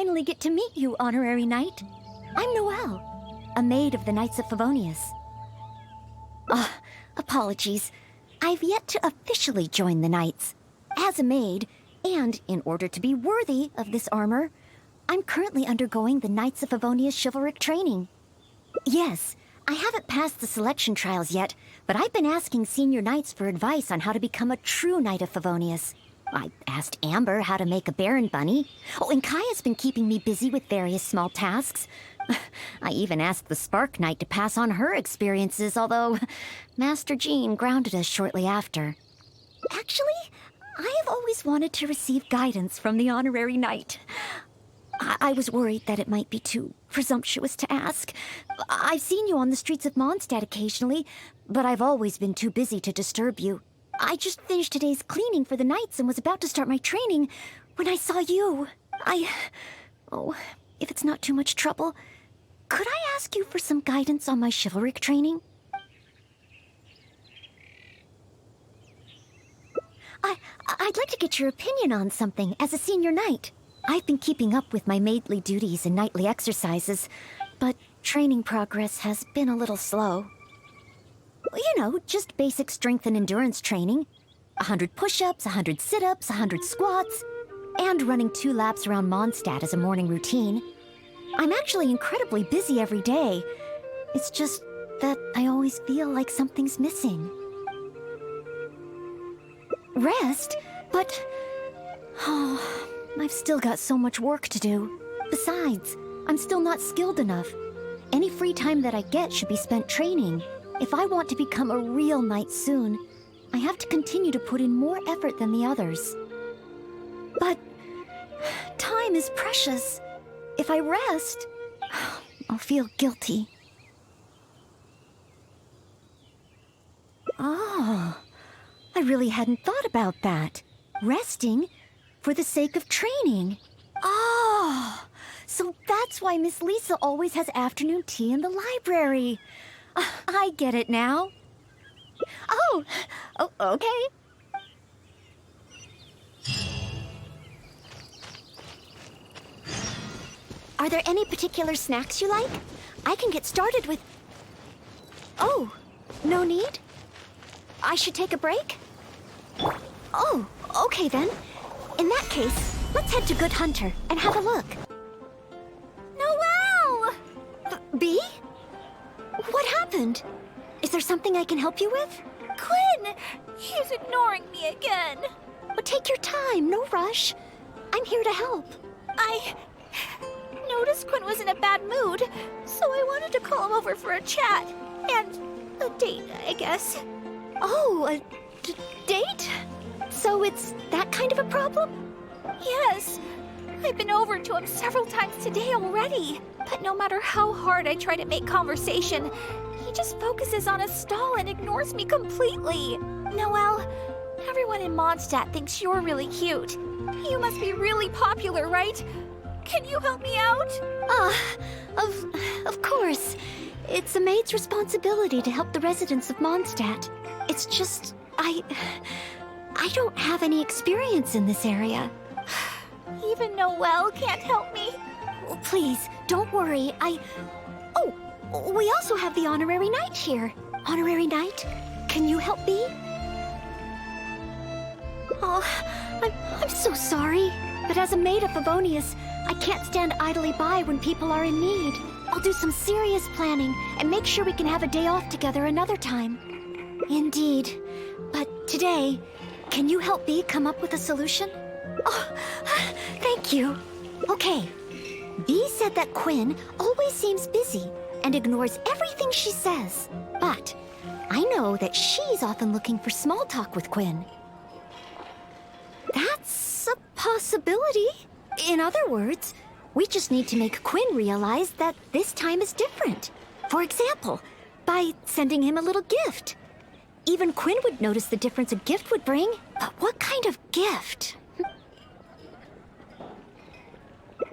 finally get to meet you, Honorary Knight. I'm Noelle, a maid of the Knights of Favonius. Apologies. I've yet to officially join the Knights. As a maid, and in order to be worthy of this armor, I'm currently undergoing the Knights of Favonius Chivalric training. Yes, I haven't passed the selection trials yet, but I've been asking senior knights for advice on how to become a true Knight of Favonius. I asked Amber how to make a Baron Bunny. Oh, and Kaya's been keeping me busy with various small tasks. I even asked the Spark Knight to pass on her experiences, although Master Jean grounded us shortly after. Actually, I have always wanted to receive guidance from the Honorary Knight. I was worried that it might be too presumptuous to ask. I've seen you on the streets of Mondstadt occasionally, but I've always been too busy to disturb you. I just finished today's cleaning for the Knights and was about to start my training when I saw you. Oh, if it's not too much trouble, could I ask you for some guidance on my chivalric training? I'd like to get your opinion on something as a senior knight. I've been keeping up with my maidly duties and nightly exercises, but training progress has been a little slow. You know, just basic strength and endurance training. 100 push-ups, 100 sit-ups, 100 squats, and running 2 laps around Mondstadt as a morning routine. I'm actually incredibly busy every day. It's just that I always feel like something's missing. Rest? But... oh, I've still got so much work to do. Besides, I'm still not skilled enough. Any free time that I get should be spent training. If I want to become a real knight soon, I have to continue to put in more effort than the others. But time is precious. If I rest, I'll feel guilty. Oh, I really hadn't thought about that. Resting for the sake of training. Oh, so that's why Miss Lisa always has afternoon tea in the library. I get it now. Oh, okay. Are there any particular snacks you like? I can get started with... Oh, no need? I should take a break? Oh, okay then. In that case, let's head to Good Hunter and have a look. Noelle! B? What happened? Is there something I can help you with? Quinn! He's ignoring me again. Well, take your time, no rush. I'm here to help. I noticed Quinn was in a bad mood, so I wanted to call him over for a chat. And a date, I guess. Oh, a date? So it's that kind of a problem? Yes. I've been over to him several times today already. But no matter how hard I try to make conversation, he just focuses on his stall and ignores me completely. Noelle, everyone in Mondstadt thinks you're really cute. You must be really popular, right? Can you help me out? Of course. It's a maid's responsibility to help the residents of Mondstadt. It's just, I don't have any experience in this area. Even Noelle can't help me? Please, don't worry. Oh, we also have the Honorary Knight here. Honorary Knight, can you help me? Oh, I'm so sorry. But as a maid of Favonius, I can't stand idly by when people are in need. I'll do some serious planning and make sure we can have a day off together another time. Indeed. But today, can you help me come up with a solution? Oh, thank you. Okay. B said that Quinn always seems busy and ignores everything she says. But I know that she's often looking for small talk with Quinn. That's a possibility. In other words, we just need to make Quinn realize that this time is different. For example, by sending him a little gift. Even Quinn would notice the difference a gift would bring. But what kind of gift?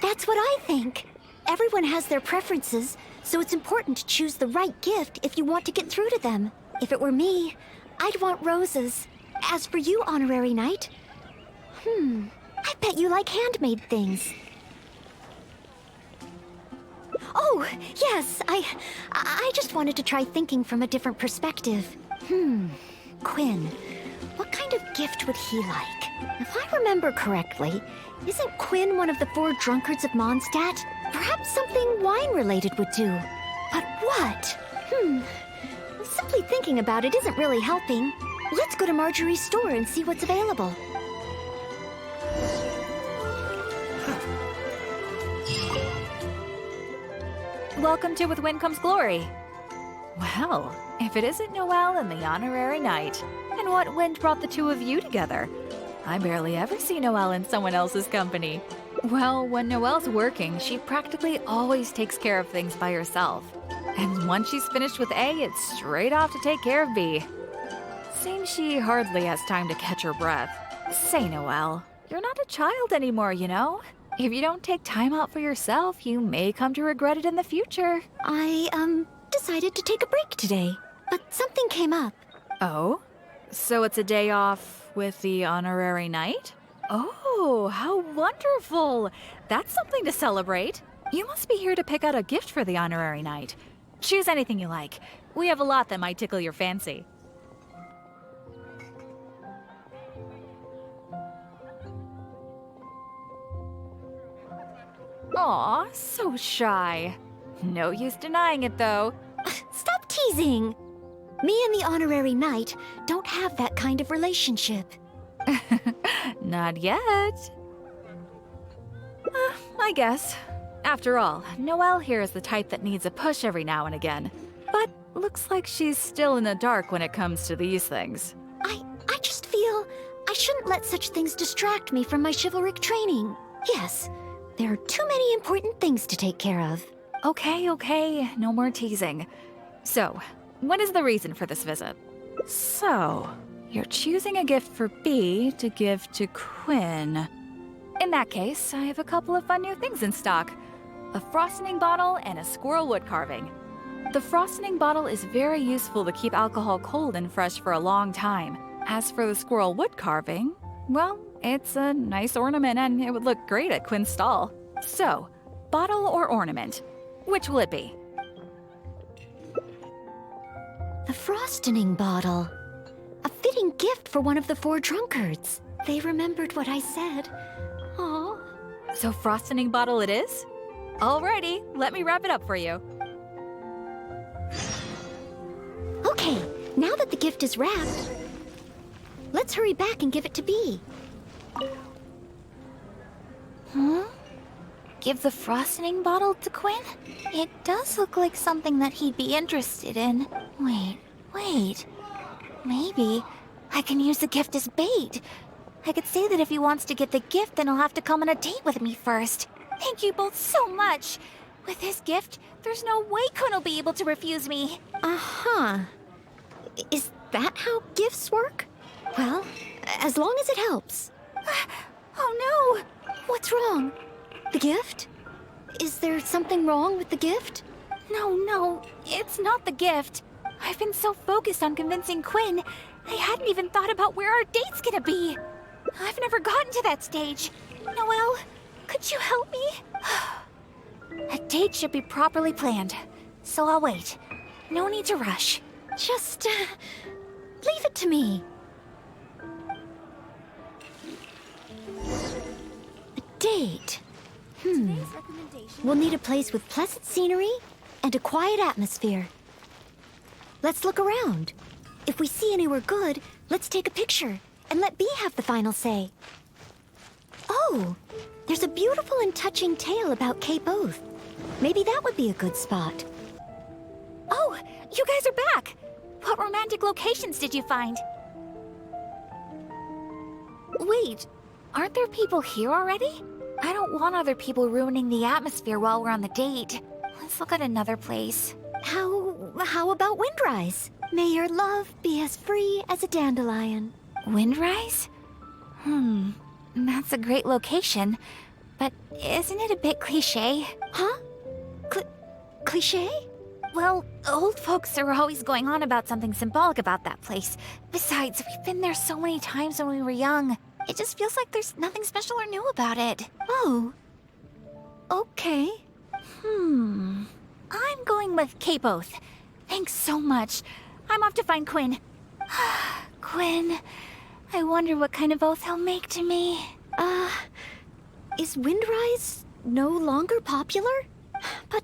That's what I think. Everyone has their preferences, so it's important to choose the right gift if you want to get through to them. If it were me, I'd want roses. As for you, Honorary Knight, I bet you like handmade things. Oh, yes, I just wanted to try thinking from a different perspective. Quinn. What kind of gift would he like? If I remember correctly, isn't Quinn one of the 4 drunkards of Mondstadt? Perhaps something wine-related would do. But what? Simply thinking about it isn't really helping. Let's go to Marjorie's store and see what's available. Welcome to With Wind Comes Glory. Well, if it isn't Noelle and the honorary knight, and what wind brought the two of you together? I barely ever see Noelle in someone else's company. Well, when Noelle's working, she practically always takes care of things by herself. And once she's finished with A, it's straight off to take care of B. Seems she hardly has time to catch her breath. Say, Noelle, you're not a child anymore, you know? If you don't take time out for yourself, you may come to regret it in the future. I, decided to take a break today, but something came up. Oh? So it's a day off with the honorary knight? Oh, how wonderful! That's something to celebrate. You must be here to pick out a gift for the honorary knight. Choose anything you like. We have a lot that might tickle your fancy. Aw, so shy. No use denying it, though. Stop teasing! Me and the honorary knight don't have that kind of relationship. Not yet. I guess. After all, Noelle here is the type that needs a push every now and again. But looks like she's still in the dark when it comes to these things. I just feel I shouldn't let such things distract me from my chivalric training. Yes, there are too many important things to take care of. Okay, no more teasing. So, what is the reason for this visit? So, you're choosing a gift for B to give to Quinn. In that case, I have a couple of fun new things in stock. A frosting bottle and a squirrel wood carving. The frosting bottle is very useful to keep alcohol cold and fresh for a long time. As for the squirrel wood carving, well, it's a nice ornament and it would look great at Quinn's stall. So, bottle or ornament? Which will it be? The frosting bottle. A fitting gift for one of the 4 drunkards. They remembered what I said. Aw. So frosting bottle it is? Alrighty, let me wrap it up for you. Okay, now that the gift is wrapped, let's hurry back and give it to B. Huh? Give the frosting bottle to Quinn? It does look like something that he'd be interested in. Wait. Maybe I can use the gift as bait. I could say that if he wants to get the gift, then he'll have to come on a date with me first. Thank you both so much. With this gift, there's no way Quinn will be able to refuse me. Uh-huh. Is that how gifts work? Well, as long as it helps. Oh no! What's wrong? The gift? Is there something wrong with the gift? No, it's not the gift. I've been so focused on convincing Quinn, I hadn't even thought about where our date's gonna be. I've never gotten to that stage. Noelle, could you help me? A date should be properly planned, so I'll wait. No need to rush. Just, leave it to me. A date. We'll need a place with pleasant scenery and a quiet atmosphere. Let's look around. If we see anywhere good, let's take a picture and let B have the final say. Oh, there's a beautiful and touching tale about Cape Oath. Maybe that would be a good spot. Oh, you guys are back! What romantic locations did you find? Wait, aren't there people here already? I don't want other people ruining the atmosphere while we're on the date. Let's look at another place. How about Windrise? May your love be as free as a dandelion. Windrise? That's a great location, but isn't it a bit cliché? Huh? Cliché? Well, old folks are always going on about something symbolic about that place. Besides, we've been there so many times when we were young. It just feels like there's nothing special or new about it. Oh. Okay. with K both. Thanks so much. I'm off to find Quinn. Quinn, I wonder what kind of oath he'll make to me. Is Windrise no longer popular? But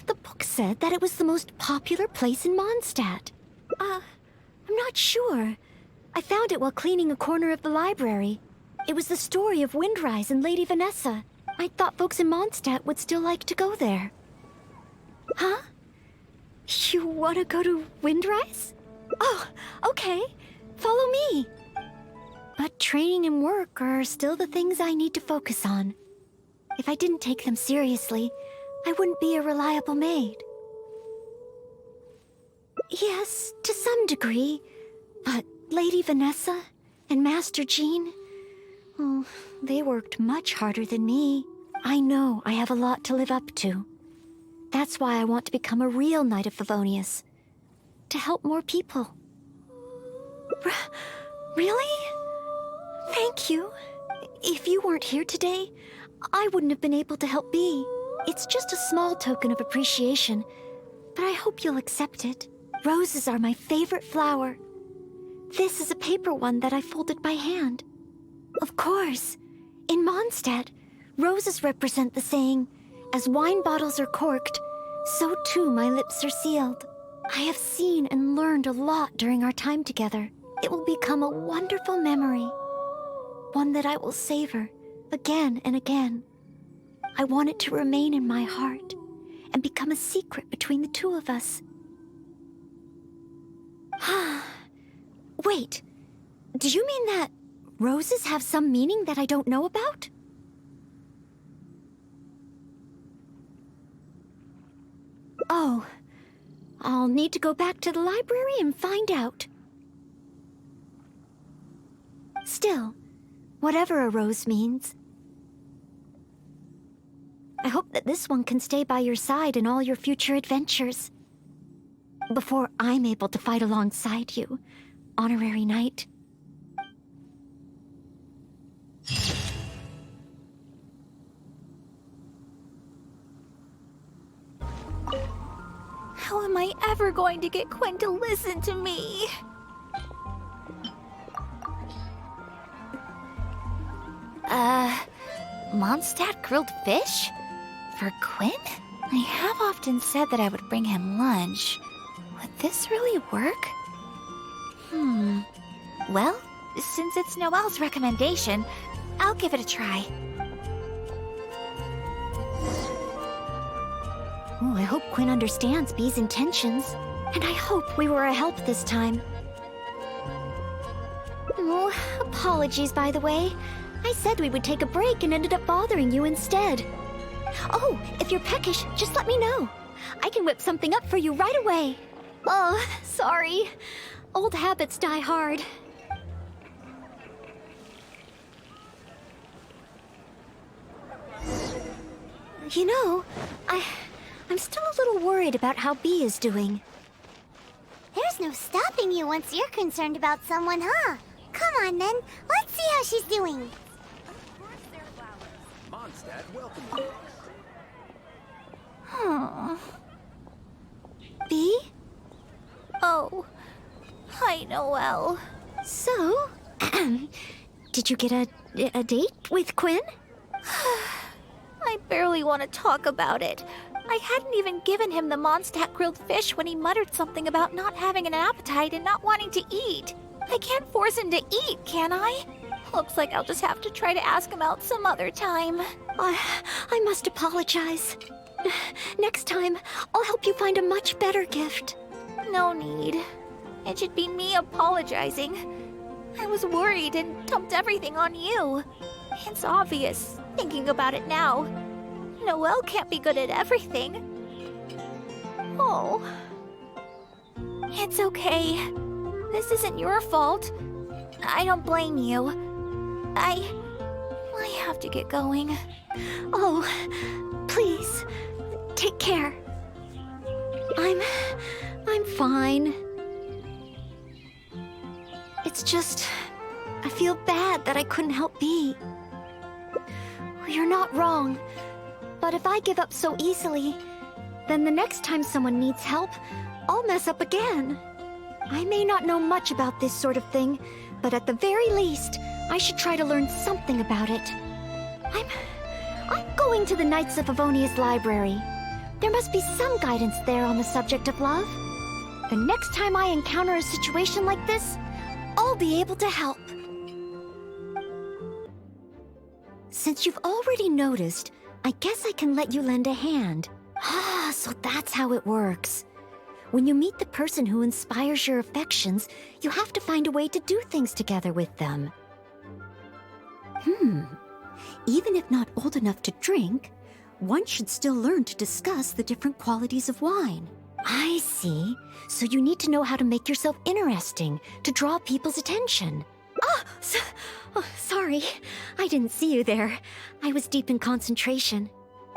the book said that it was the most popular place in Mondstadt. I'm not sure. I found it while cleaning a corner of the library. It was the story of Windrise and Lady Vanessa. I thought folks in Mondstadt would still like to go there. Huh? You want to go to Windrise? Oh, okay. Follow me. But training and work are still the things I need to focus on. If I didn't take them seriously, I wouldn't be a reliable maid. Yes, to some degree. But Lady Vanessa and Master Jean, oh, they worked much harder than me. I know I have a lot to live up to. That's why I want to become a real Knight of Favonius. To help more people. Really? Thank you. If you weren't here today, I wouldn't have been able to help Bea. It's just a small token of appreciation, but I hope you'll accept it. Roses are my favorite flower. This is a paper one that I folded by hand. Of course, in Mondstadt, roses represent the saying, "As wine bottles are corked, so too my lips are sealed." I have seen and learned a lot during our time together. It will become a wonderful memory. One that I will savor again and again. I want it to remain in my heart and become a secret between the two of us. Wait, do you mean that roses have some meaning that I don't know about? Oh, I'll need to go back to the library and find out. Still, whatever a rose means, I hope that this one can stay by your side in all your future adventures. Before I'm able to fight alongside you, Honorary Knight. How am I ever going to get Quinn to listen to me? Mondstadt grilled fish? For Quinn? I have often said that I would bring him lunch. Would this really work? Well, since it's Noelle's recommendation, I'll give it a try. Oh, I hope Quinn understands Bea's intentions. And I hope we were a help this time. Oh, apologies, by the way. I said we would take a break and ended up bothering you instead. Oh, if you're peckish, just let me know. I can whip something up for you right away. Oh, sorry. Old habits die hard. You know, I'm still a little worried about how Bea is doing. There's no stopping you once you're concerned about someone, huh? Come on, then. Let's see how she's doing. Mondstadt, welcome. Bea? Oh, hi, Noelle. So, did you get a date with Quinn? I barely want to talk about it. I hadn't even given him the Mondstadt grilled fish when he muttered something about not having an appetite and not wanting to eat. I can't force him to eat, can I? Looks like I'll just have to try to ask him out some other time. I must apologize. Next time, I'll help you find a much better gift. No need. It should be me apologizing. I was worried and dumped everything on you. It's obvious, thinking about it now. Noelle can't be good at everything. Oh. It's okay. This isn't your fault. I don't blame you. I have to get going. Oh, please, take care. I'm fine. It's just, I feel bad that I couldn't help Bea. You're not wrong, but if I give up so easily, then the next time someone needs help, I'll mess up again. I may not know much about this sort of thing, but at the very least, I should try to learn something about it. I'm going to the Knights of Favonia's library. There must be some guidance there on the subject of love. The next time I encounter a situation like this, I'll be able to help. Since you've already noticed, I guess I can let you lend a hand. Ah, so that's how it works. When you meet the person who inspires your affections, you have to find a way to do things together with them. Even if not old enough to drink, one should still learn to discuss the different qualities of wine. I see. So you need to know how to make yourself interesting, to draw people's attention. Sorry. I didn't see you there. I was deep in concentration.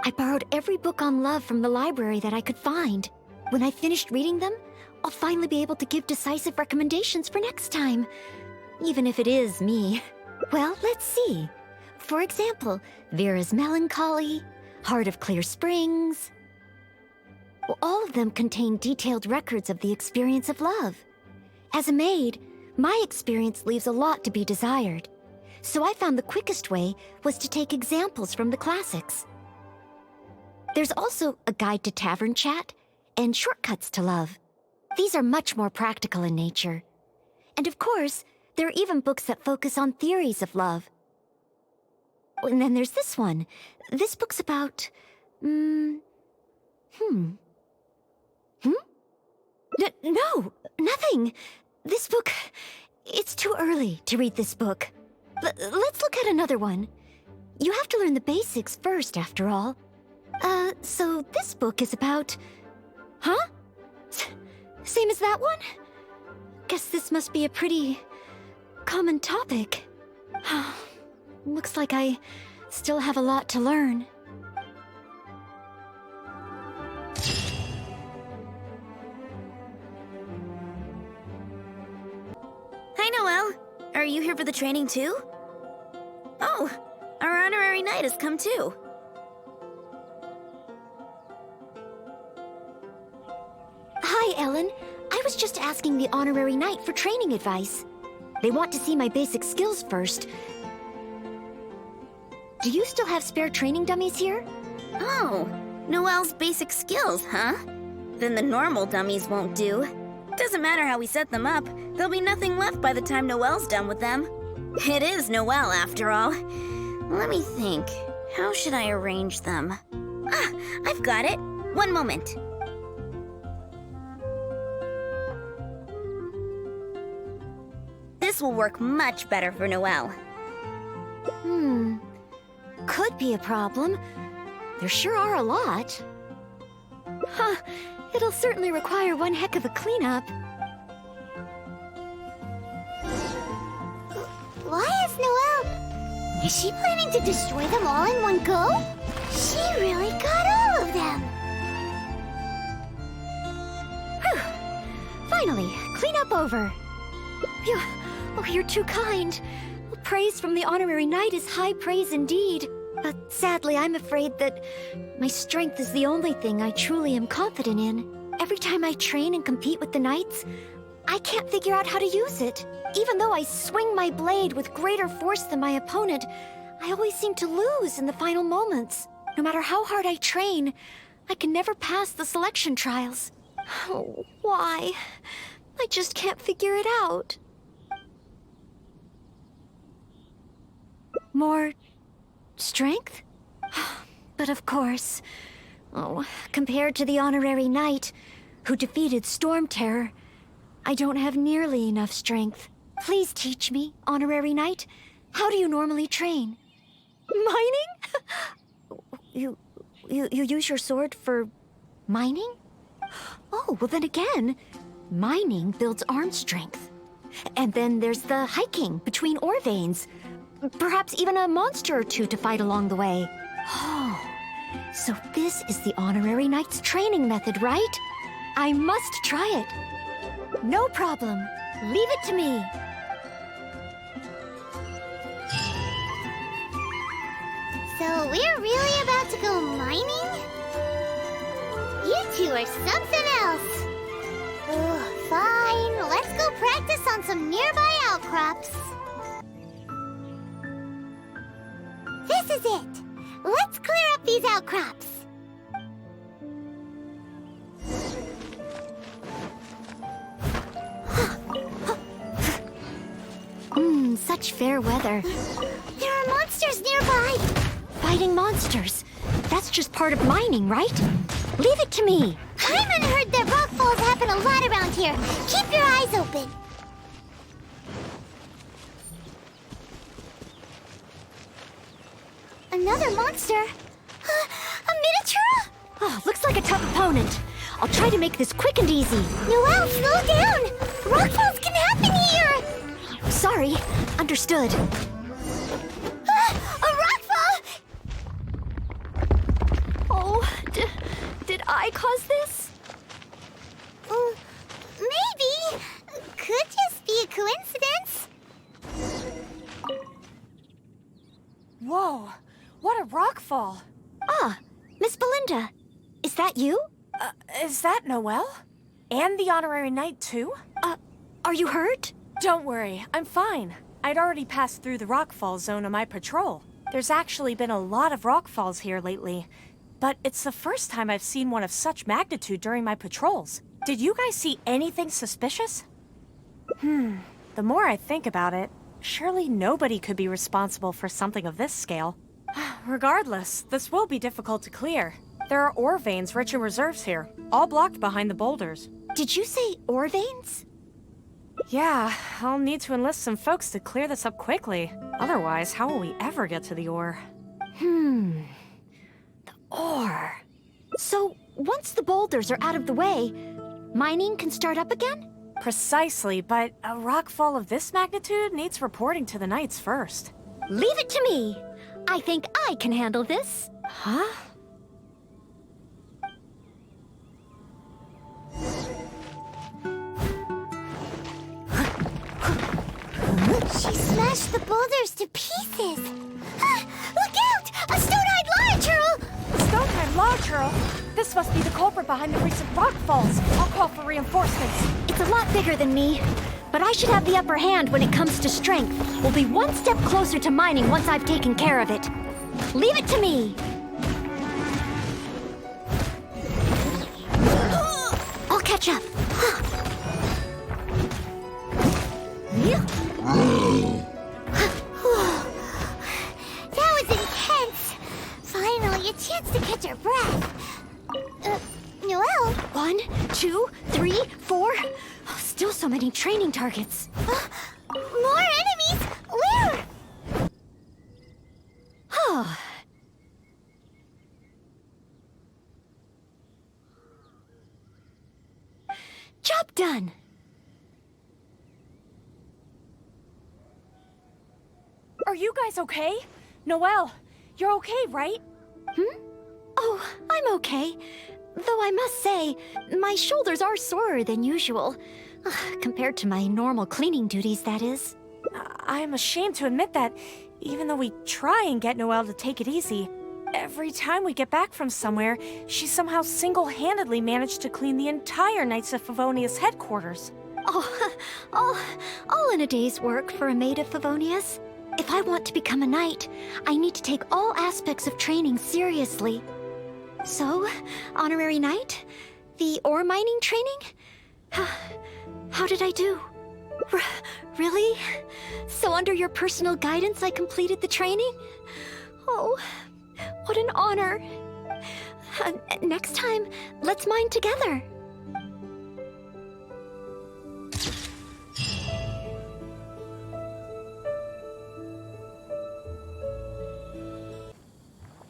I borrowed every book on love from the library that I could find. When I finished reading them, I'll finally be able to give decisive recommendations for next time. Even if it is me. Well, let's see. For example, Vera's Melancholy, Heart of Clear Springs. Well, all of them contain detailed records of the experience of love. As a maid, my experience leaves a lot to be desired. So I found the quickest way was to take examples from the classics. There's also a guide to tavern chat and shortcuts to love. These are much more practical in nature. And of course, there are even books that focus on theories of love. And then there's this one. This book's about... No, nothing. This book... It's too early to read this book. Let's look at another one. You have to learn the basics first, after all. So this book is about... Huh? Same as that one? Guess this must be a pretty... common topic. Looks like I still have a lot to learn. Hi, Noelle. Are you here for the training too? Oh, our honorary knight has come too. Hi, Ellen. I was just asking the honorary knight for training advice. They want to see my basic skills first. Do you still have spare training dummies here? Oh, Noelle's basic skills, huh? Then the normal dummies won't do. Doesn't matter how we set them up, there'll be nothing left by the time Noelle's done with them. It is Noelle, after all. Let me think. How should I arrange them? Ah, I've got it. One moment. This will work much better for Noelle. Could be a problem. There sure are a lot. It'll certainly require one heck of a cleanup. Why is Noelle... Is she planning to destroy them all in one go? She really got all of them. Whew. Finally, cleanup over. You're too kind. Praise from the honorary knight is high praise indeed. But sadly, I'm afraid that my strength is the only thing I truly am confident in. Every time I train and compete with the knights, I can't figure out how to use it. Even though I swing my blade with greater force than my opponent, I always seem to lose in the final moments. No matter how hard I train, I can never pass the selection trials. Oh, why? I just can't figure it out. More strength? But of course. Oh, compared to the honorary knight who defeated Storm Terror, I don't have nearly enough strength. Please teach me, honorary knight. How do you normally train? Mining? You use your sword for mining? Oh, well then again, mining builds arm strength. And then there's the hiking between ore veins. Perhaps even a monster or two to fight along the way. Oh, so this is the honorary knight's training method, right? I must try it. No problem. Leave it to me. So we're really about to go mining? You two are something else. Fine, let's go practice on some nearby outcrops. This is it. Let's clear up these outcrops. Such fair weather. There are monsters nearby. Fighting monsters. That's just part of mining, right? Leave it to me. Hyman heard that rockfalls happen a lot around here. Keep your eyes open. Another monster? A miniature? Oh, looks like a tough opponent. I'll try to make this quick and easy. Noelle, slow down. Rockfalls can happen here. Sorry. Understood. A rockfall! Oh, did I cause this? Maybe. Could just be a coincidence. Whoa, what a rockfall. Ah, Miss Belinda. Is that you? Is that Noelle? And the honorary knight too? Are you hurt? Don't worry, I'm fine. I'd already passed through the rockfall zone on my patrol. There's actually been a lot of rockfalls here lately, but it's the first time I've seen one of such magnitude during my patrols. Did you guys see anything suspicious? The more I think about it, surely nobody could be responsible for something of this scale. Regardless, this will be difficult to clear. There are ore veins rich in reserves here, all blocked behind the boulders. Did you say ore veins? Yeah, I'll need to enlist some folks to clear this up quickly. Otherwise, how will we ever get to the ore? The ore. So, once the boulders are out of the way, mining can start up again? Precisely, but a rockfall of this magnitude needs reporting to the Knights first. Leave it to me. I think I can handle this. Huh? She smashed the boulders to pieces. Look out! A stone-eyed large-hurl! Stone-eyed large-hurl? This must be the culprit behind the recent rockfalls. I'll call for reinforcements. It's a lot bigger than me, but I should have the upper hand when it comes to strength. We'll be one step closer to mining once I've taken care of it. Leave it to me. I'll catch up. That was intense. Finally, a chance to catch our breath. Noelle? 1, 2, 3, 4. Oh, still so many training targets. More enemies? Where? Oh. Job done. Are you guys okay? Noelle, you're okay, right? Oh, I'm okay. Though I must say, my shoulders are sorer than usual. Compared to my normal cleaning duties, that is. I'm ashamed to admit that, even though we try and get Noelle to take it easy, every time we get back from somewhere, she somehow single-handedly managed to clean the entire Knights of Favonius headquarters. Oh, all in a day's work for a maid of Favonius. If I want to become a knight, I need to take all aspects of training seriously. So, honorary knight, the ore mining training? How did I do? Really? So under your personal guidance I completed the training? Oh, what an honor. Next time, let's mine together.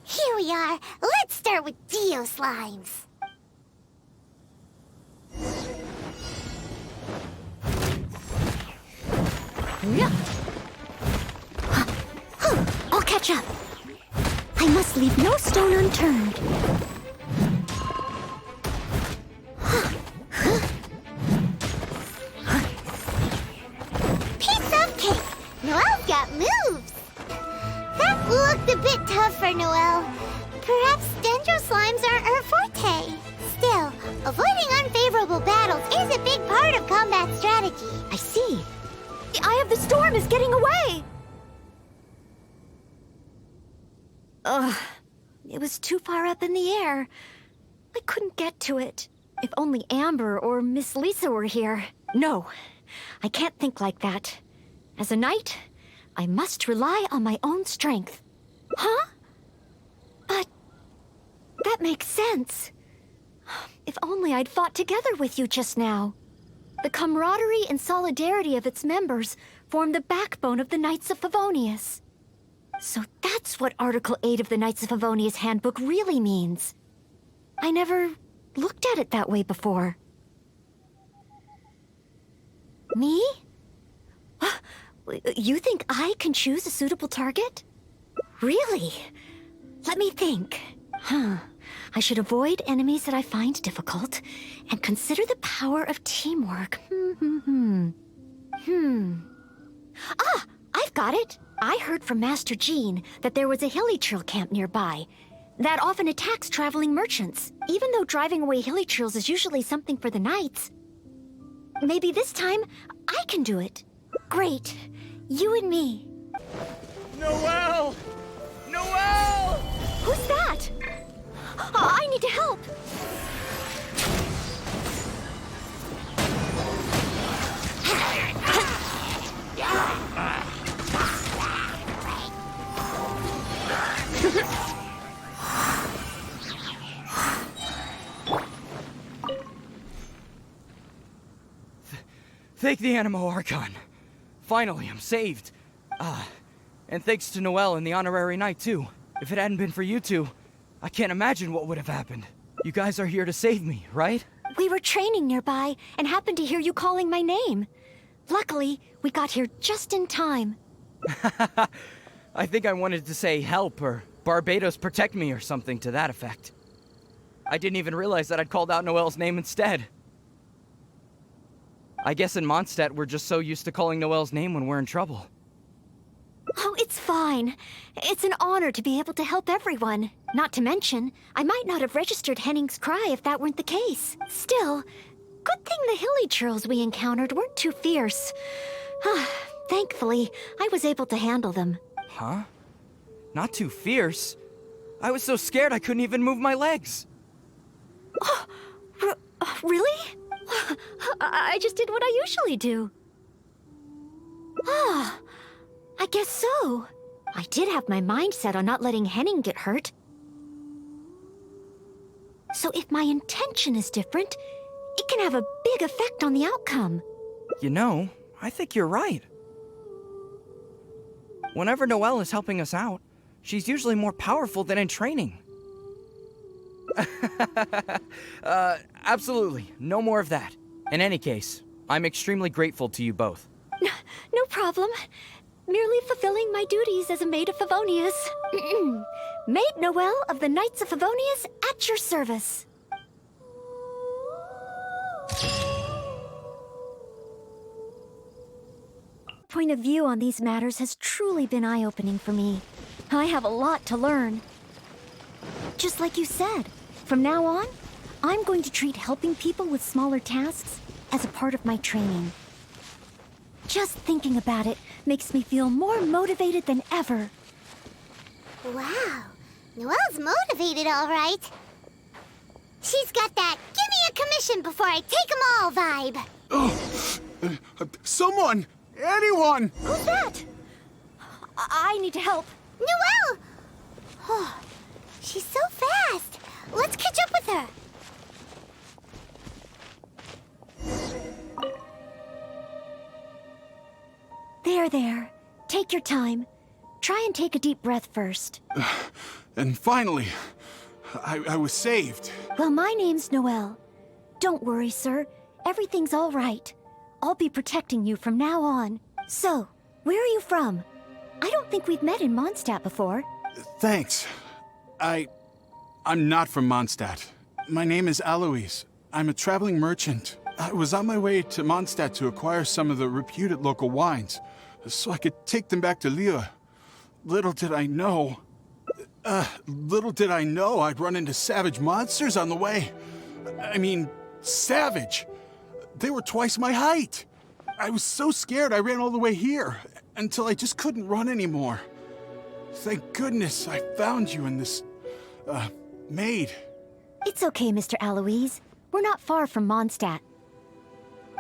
Here we are. Let's start with Dio slimes. I'll catch up. I must leave no stone unturned. Piece of cake. Noelle's got moves. That looked a bit tough for Noelle. Perhaps dendro slimes aren't her forte. Still, too far up in the air. I couldn't get to it. If only Amber or Miss Lisa were here. No, I can't think like that. As a knight, I must rely on my own strength. Huh? But that makes sense. If only I'd fought together with you just now. The camaraderie and solidarity of its members form the backbone of the Knights of Favonius. So that's what Article 8 of the Knights of Favonius Handbook really means. I never looked at it that way before. Me? You think I can choose a suitable target? Really? Let me think. I should avoid enemies that I find difficult and consider the power of teamwork. Ah, I've got it. I heard from Master Jean that there was a hilly trill camp nearby that often attacks traveling merchants, even though driving away hilly trills is usually something for the knights. Maybe this time I can do it. Great. You and me. Noelle! Noelle! Who's that? I need to help. Thank the Animo Archon. Finally, I'm saved. And thanks to Noelle and the Honorary Knight, too. If it hadn't been for you two, I can't imagine what would have happened. You guys are here to save me, right? We were training nearby and happened to hear you calling my name. Luckily, we got here just in time. I think I wanted to say help or Barbados protect me or something to that effect. I didn't even realize that I'd called out Noelle's name instead. I guess in Mondstadt we're just so used to calling Noelle's name when we're in trouble. Oh, it's fine. It's an honor to be able to help everyone. Not to mention, I might not have registered Henning's cry if that weren't the case. Still, good thing the hilly churls we encountered weren't too fierce. Thankfully, I was able to handle them. Huh? Not too fierce? I was so scared I couldn't even move my legs. Really? I just did what I usually do. I guess so. I did have my mind set on not letting Henning get hurt. So if my intention is different, it can have a big effect on the outcome. You know, I think you're right. Whenever Noelle is helping us out, she's usually more powerful than in training. Absolutely. No more of that. In any case, I'm extremely grateful to you both. No problem. Merely fulfilling my duties as a maid of Favonius. Maid Noelle of the Knights of Favonius at your service. Point of view on these matters has truly been eye-opening for me. I have a lot to learn. Just like you said, from now on, I'm going to treat helping people with smaller tasks as a part of my training. Just thinking about it makes me feel more motivated than ever. Wow, Noelle's motivated, all right. She's got that "give me a commission before I take 'em all" vibe. Someone! Anyone! Who's that? I need to help. Noelle! Oh, she's so fast. Let's catch up with her. There. Take your time. Try and take a deep breath first. And finally, I was saved. Well, my name's Noelle. Don't worry, sir. Everything's all right. I'll be protecting you from now on. So, where are you from? I don't think we've met in Mondstadt before. Thanks. I'm not from Mondstadt. My name is Alois. I'm a traveling merchant. I was on my way to Mondstadt to acquire some of the reputed local wines, so I could take them back to Lille. Little did I know I'd run into savage monsters on the way. I mean, savage. They were twice my height. I was so scared I ran all the way here, until I just couldn't run anymore. Thank goodness I found you in this maid. It's okay, Mr. Aloise. We're not far from Mondstadt.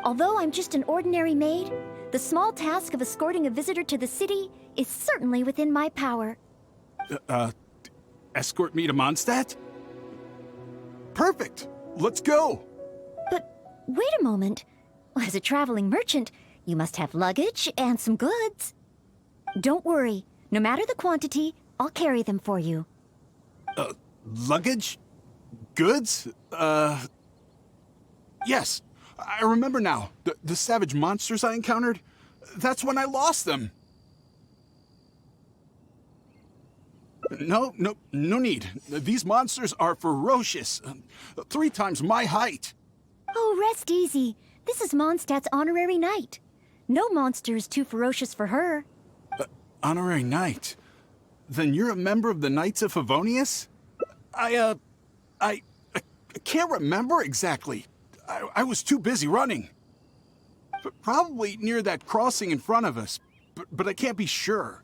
Although I'm just an ordinary maid, the small task of escorting a visitor to the city is certainly within my power. Escort me to Mondstadt? Perfect! Let's go! But wait a moment. As a traveling merchant, you must have luggage and some goods. Don't worry. No matter the quantity, I'll carry them for you. Luggage? Goods? Yes. I remember now. The savage monsters I encountered? That's when I lost them. No need. These monsters are ferocious. 3 times my height. Oh, rest easy. This is Mondstadt's honorary knight. No monster is too ferocious for her. Honorary knight? Then you're a member of the Knights of Favonius? I can't remember exactly. I was too busy running. But probably near that crossing in front of us. But I can't be sure.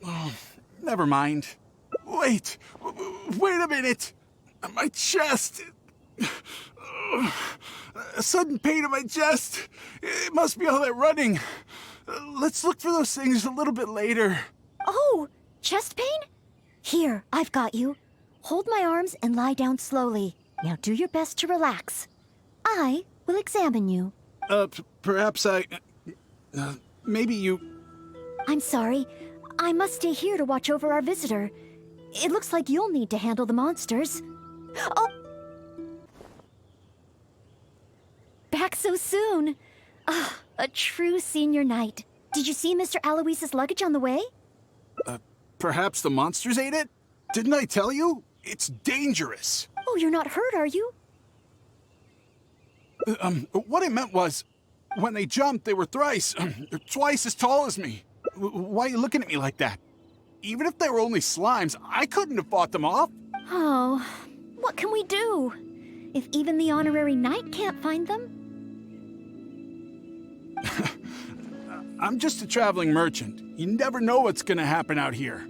Oh, never mind. Wait a minute. My chest. A sudden pain in my chest. It must be all that running. Let's look for those things a little bit later. Oh, chest pain? Here, I've got you. Hold my arms and lie down slowly. Now do your best to relax. I will examine you. Perhaps maybe you... I'm sorry. I must stay here to watch over our visitor. It looks like you'll need to handle the monsters. Oh! Back so soon. Ah, a true senior knight. Did you see Mr. Aloise's luggage on the way? Perhaps the monsters ate it? Didn't I tell you? It's dangerous. Oh, you're not hurt, are you? What I meant was, when they jumped, they were twice as tall as me. Why are you looking at me like that? Even if they were only slimes, I couldn't have fought them off. Oh, what can we do? If even the honorary knight can't find them? I'm just a traveling merchant. You never know what's gonna happen out here.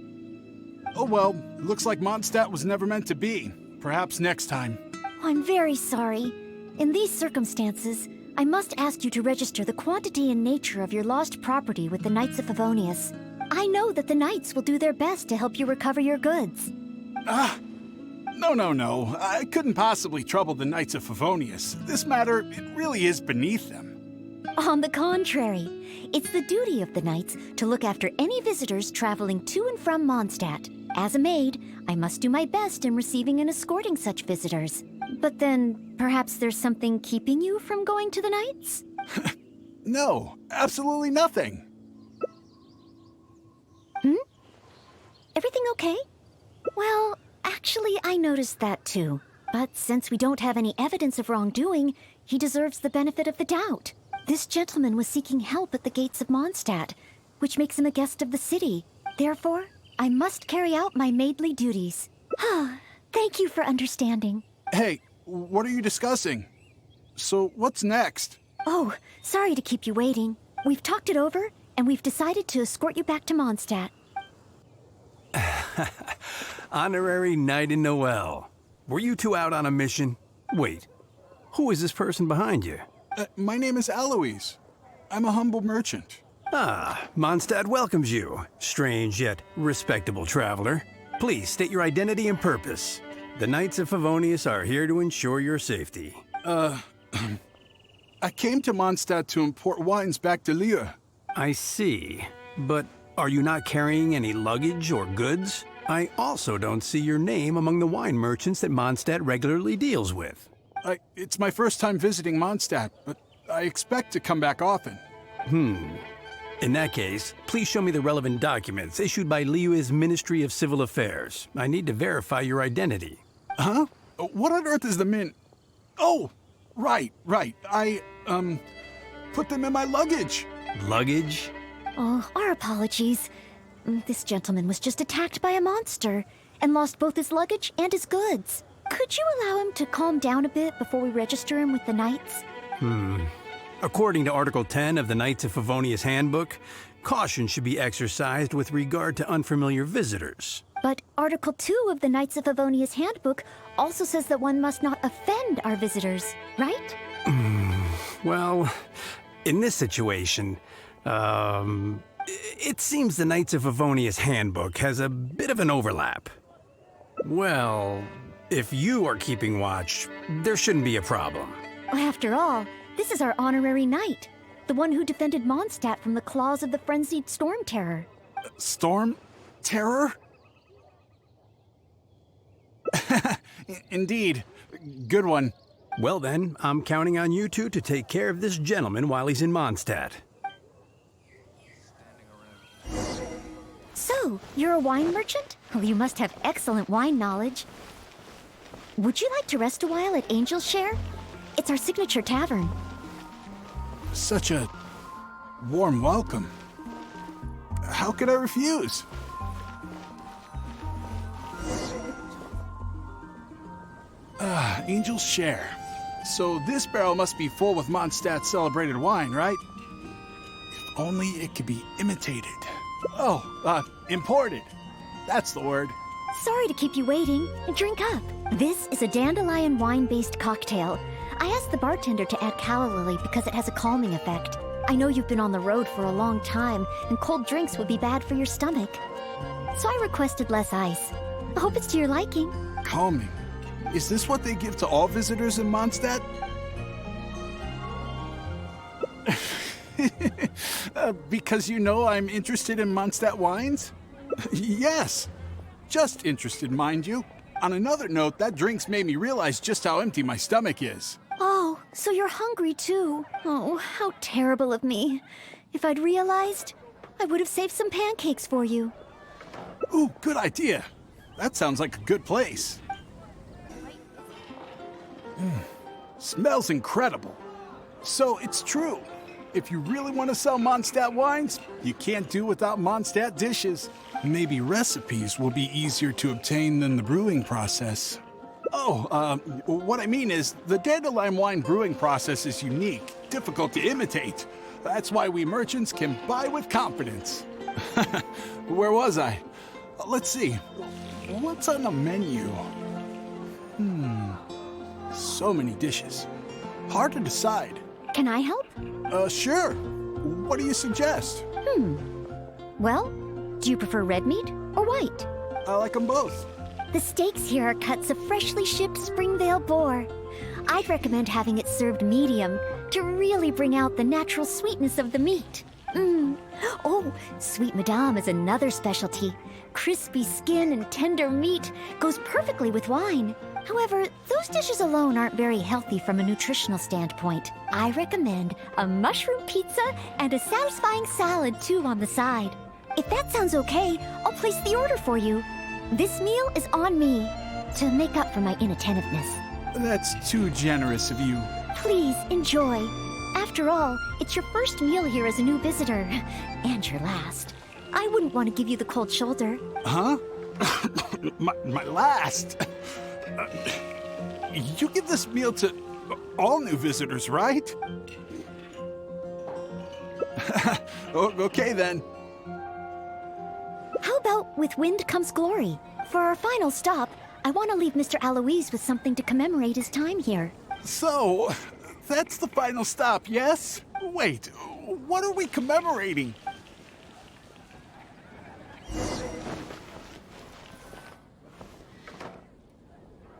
Oh well, looks like Mondstadt was never meant to be. Perhaps next time. I'm very sorry. In these circumstances, I must ask you to register the quantity and nature of your lost property with the Knights of Favonius. I know that the Knights will do their best to help you recover your goods. No. I couldn't possibly trouble the Knights of Favonius. This matter, it really is beneath them. On the contrary, it's the duty of the Knights to look after any visitors traveling to and from Mondstadt. As a maid, I must do my best in receiving and escorting such visitors. But then, perhaps there's something keeping you from going to the Knights? No, absolutely nothing. Everything okay? Well, actually, I noticed that too. But since we don't have any evidence of wrongdoing, he deserves the benefit of the doubt. This gentleman was seeking help at the gates of Mondstadt, which makes him a guest of the city. Therefore, I must carry out my maidly duties. Thank you for understanding. Hey, what are you discussing? So, what's next? Oh, sorry to keep you waiting. We've talked it over, and we've decided to escort you back to Mondstadt. Honorary Knight in Noelle. Were you two out on a mission? Wait, who is this person behind you? My name is Aloise. I'm a humble merchant. Ah, Mondstadt welcomes you, strange yet respectable traveler. Please state your identity and purpose. The Knights of Favonius are here to ensure your safety. I came to Mondstadt to import wines back to Lille. I see. But are you not carrying any luggage or goods? I also don't see your name among the wine merchants that Mondstadt regularly deals with. It's my first time visiting Mondstadt, but I expect to come back often. In that case, please show me the relevant documents issued by Liyue's Ministry of Civil Affairs. I need to verify your identity. Huh? What on earth is the min... Oh, right. I put them in my luggage. Luggage? Oh, our apologies. This gentleman was just attacked by a monster and lost both his luggage and his goods. Could you allow him to calm down a bit before we register him with the Knights? According to Article 10 of the Knights of Favonius Handbook, caution should be exercised with regard to unfamiliar visitors. But Article 2 of the Knights of Favonius Handbook also says that one must not offend our visitors, right? Well, in this situation, it seems the Knights of Favonius Handbook has a bit of an overlap. Well, if you are keeping watch, there shouldn't be a problem. After all, this is our honorary knight, the one who defended Mondstadt from the claws of the frenzied Storm Terror. Storm? Terror? Indeed. Good one. Well then, I'm counting on you two to take care of this gentleman while he's in Mondstadt. So, you're a wine merchant? Well, you must have excellent wine knowledge. Would you like to rest a while at Angel's Share? It's our signature tavern. Such a warm welcome. How could I refuse? Angel's Share. So this barrel must be full with Mondstadt's celebrated wine, right? If only it could be imitated. Oh, imported. That's the word. Sorry to keep you waiting. Drink up. This is a dandelion wine-based cocktail. I asked the bartender to add calla lily because it has a calming effect. I know you've been on the road for a long time, and cold drinks would be bad for your stomach. So I requested less ice. I hope it's to your liking. Calming. Is this what they give to all visitors in Mondstadt? Because you know I'm interested in Mondstadt wines? Yes. Just interested, mind you. On another note, that drink's made me realize just how empty my stomach is. Oh, so you're hungry too. Oh, how terrible of me. If I'd realized, I would have saved some pancakes for you. Ooh, good idea. That sounds like a good place. Smells incredible. So it's true. If you really want to sell Mondstadt wines, you can't do without Mondstadt dishes. Maybe recipes will be easier to obtain than the brewing process. Oh, what I mean is, the dandelion wine brewing process is unique, difficult to imitate. That's why we merchants can buy with confidence. Where was I? Let's see. What's on the menu? So many dishes. Hard to decide. Can I help? Sure. What do you suggest? Well, do you prefer red meat or white? I like them both. The steaks here are cuts of freshly shipped Springvale boar. I'd recommend having it served medium to really bring out the natural sweetness of the meat. Oh, Sweet Madame is another specialty. Crispy skin and tender meat goes perfectly with wine. However, those dishes alone aren't very healthy from a nutritional standpoint. I recommend a mushroom pizza and a satisfying salad too on the side. If that sounds okay, I'll place the order for you. This meal is on me to make up for my inattentiveness. That's too generous of you. Please enjoy. After all, it's your first meal here as a new visitor, and your last. I wouldn't want to give you the cold shoulder. Huh? my last? You give this meal to all new visitors, right? Okay then. How about with wind comes glory? For our final stop, I want to leave Mr. Alois with something to commemorate his time here. So, that's the final stop, yes? Wait, what are we commemorating?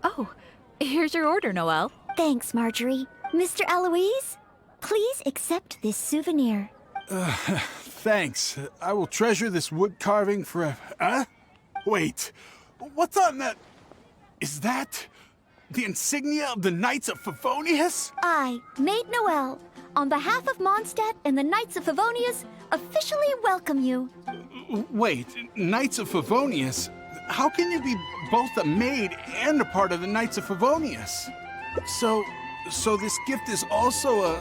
Oh, here's your order, Noelle. Thanks, Marjorie. Mr. Alois, please accept this souvenir. Thanks. I will treasure this wood carving forever. Wait, what's on that? Is that the insignia of the Knights of Favonius? I, Maid Noelle, on behalf of Mondstadt and the Knights of Favonius, officially welcome you. Wait, Knights of Favonius? How can you be both a maid and a part of the Knights of Favonius? So this gift is also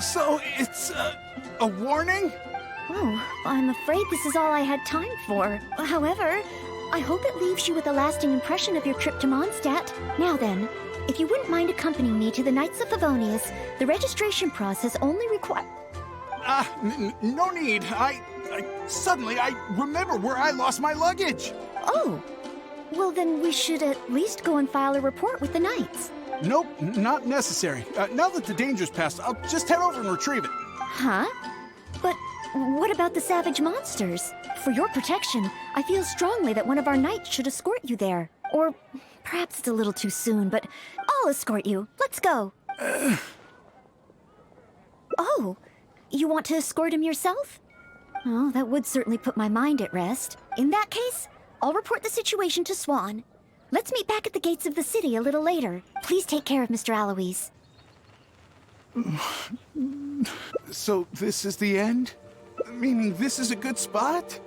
So it's a warning? Oh, I'm afraid this is all I had time for. However, I hope it leaves you with a lasting impression of your trip to Mondstadt. Now then, if you wouldn't mind accompanying me to the Knights of Favonius, the registration process only requires... No need. Suddenly I remember where I lost my luggage. Oh, well then we should at least go and file a report with the Knights. Nope, not necessary. Now that the danger's passed, I'll just head over and retrieve it. Huh? But what about the savage monsters? For your protection, I feel strongly that one of our knights should escort you there. Or perhaps it's a little too soon, but I'll escort you. Let's go. Oh, you want to escort him yourself? Oh, that would certainly put my mind at rest. In that case, I'll report the situation to Swan. Let's meet back at the gates of the city a little later. Please take care of Mr. Alois. So this is the end? Meaning this is a good spot?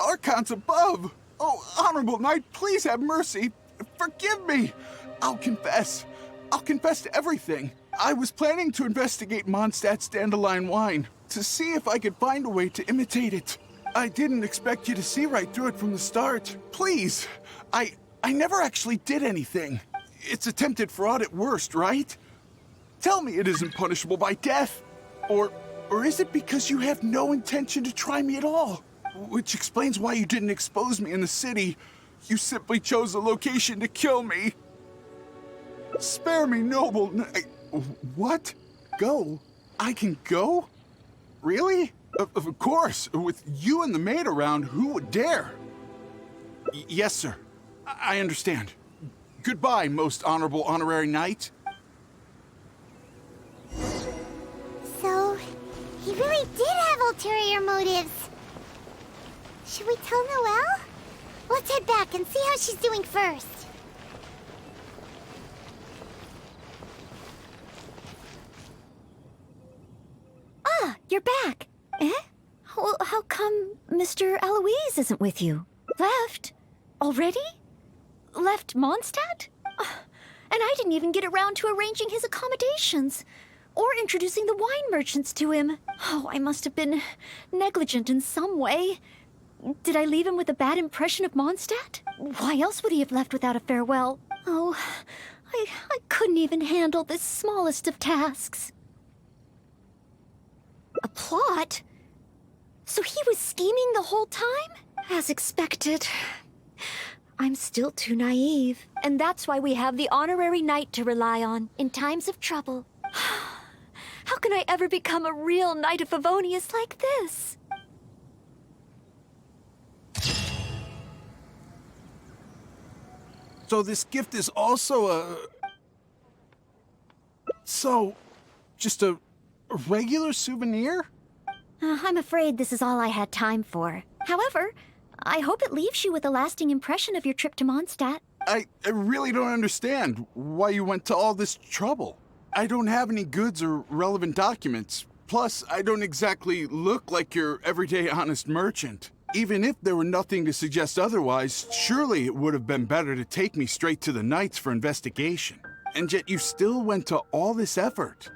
Archons above! Oh, Honorable Knight, please have mercy. Forgive me. I'll confess. I'll confess to everything. I was planning to investigate Mondstadt's dandelion wine to see if I could find a way to imitate it. I didn't expect you to see right through it from the start. Please, I never actually did anything. It's attempted fraud at worst, right? Tell me it isn't punishable by death. Or is it because you have no intention to try me at all? Which explains why you didn't expose me in the city. You simply chose a location to kill me. Spare me, noble What? Go? I can go? Really? Of course. With you and the maid around, who would dare? Yes, sir. I understand. Goodbye, most honorable honorary knight. So, he really did have ulterior motives. Should we tell Noelle? Let's head back and see how she's doing first. Ah, you're back. Eh? Well, how come Mr. Alois isn't with you? Left? Already? Left Mondstadt? And I didn't even get around to arranging his accommodations or introducing the wine merchants to him. Oh, I must have been negligent in some way. Did I leave him with a bad impression of Mondstadt? Why else would he have left without a farewell? Oh, I couldn't even handle this smallest of tasks. A plot? So he was scheming the whole time? As expected. I'm still too naive. And that's why we have the honorary knight to rely on in times of trouble. How can I ever become a real knight of Favonius like this? So this gift is also just a regular souvenir? I'm afraid this is all I had time for. However, I hope it leaves you with a lasting impression of your trip to Mondstadt. I really don't understand why you went to all this trouble. I don't have any goods or relevant documents. Plus, I don't exactly look like your everyday honest merchant. Even if there were nothing to suggest otherwise, surely it would have been better to take me straight to the Knights for investigation. And yet you still went to all this effort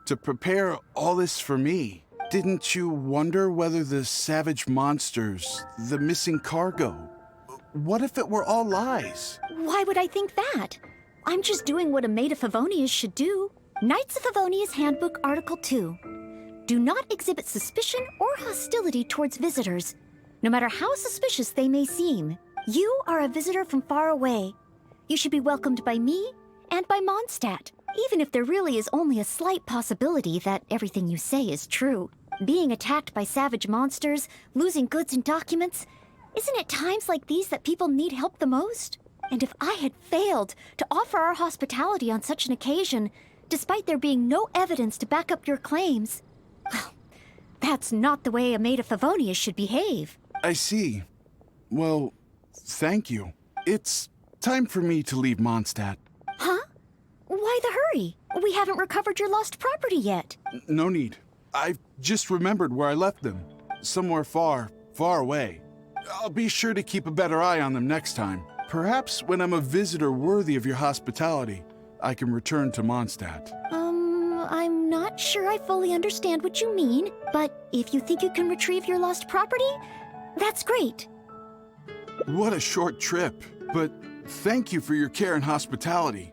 to prepare all this for me. Didn't you wonder whether the savage monsters, the missing cargo, what if it were all lies? Why would I think that? I'm just doing what a maid of Favonius should do. Knights of Favonius Handbook Article 2. Do not exhibit suspicion or hostility towards visitors, no matter how suspicious they may seem. You are a visitor from far away. You should be welcomed by me and by Mondstadt, even if there really is only a slight possibility that everything you say is true. Being attacked by savage monsters, losing goods and documents, isn't it times like these that people need help the most? And if I had failed to offer our hospitality on such an occasion, despite there being no evidence to back up your claims, well, that's not the way a maid of Favonius should behave. I see. Well, thank you. It's time for me to leave Mondstadt. Huh? Why the hurry? We haven't recovered your lost property yet. No need. I've just remembered where I left them. Somewhere far, far away. I'll be sure to keep a better eye on them next time. Perhaps when I'm a visitor worthy of your hospitality, I can return to Mondstadt. I'm not sure I fully understand what you mean, but if you think you can retrieve your lost property, that's great. What a short trip, but thank you for your care and hospitality.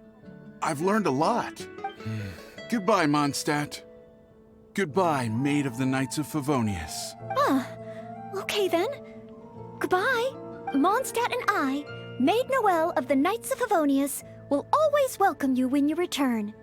I've learned a lot. Goodbye, Mondstadt. Goodbye, Maid of the Knights of Favonius. Okay then. Goodbye. Mondstadt and I, Maid Noelle of the Knights of Favonius, will always welcome you when you return.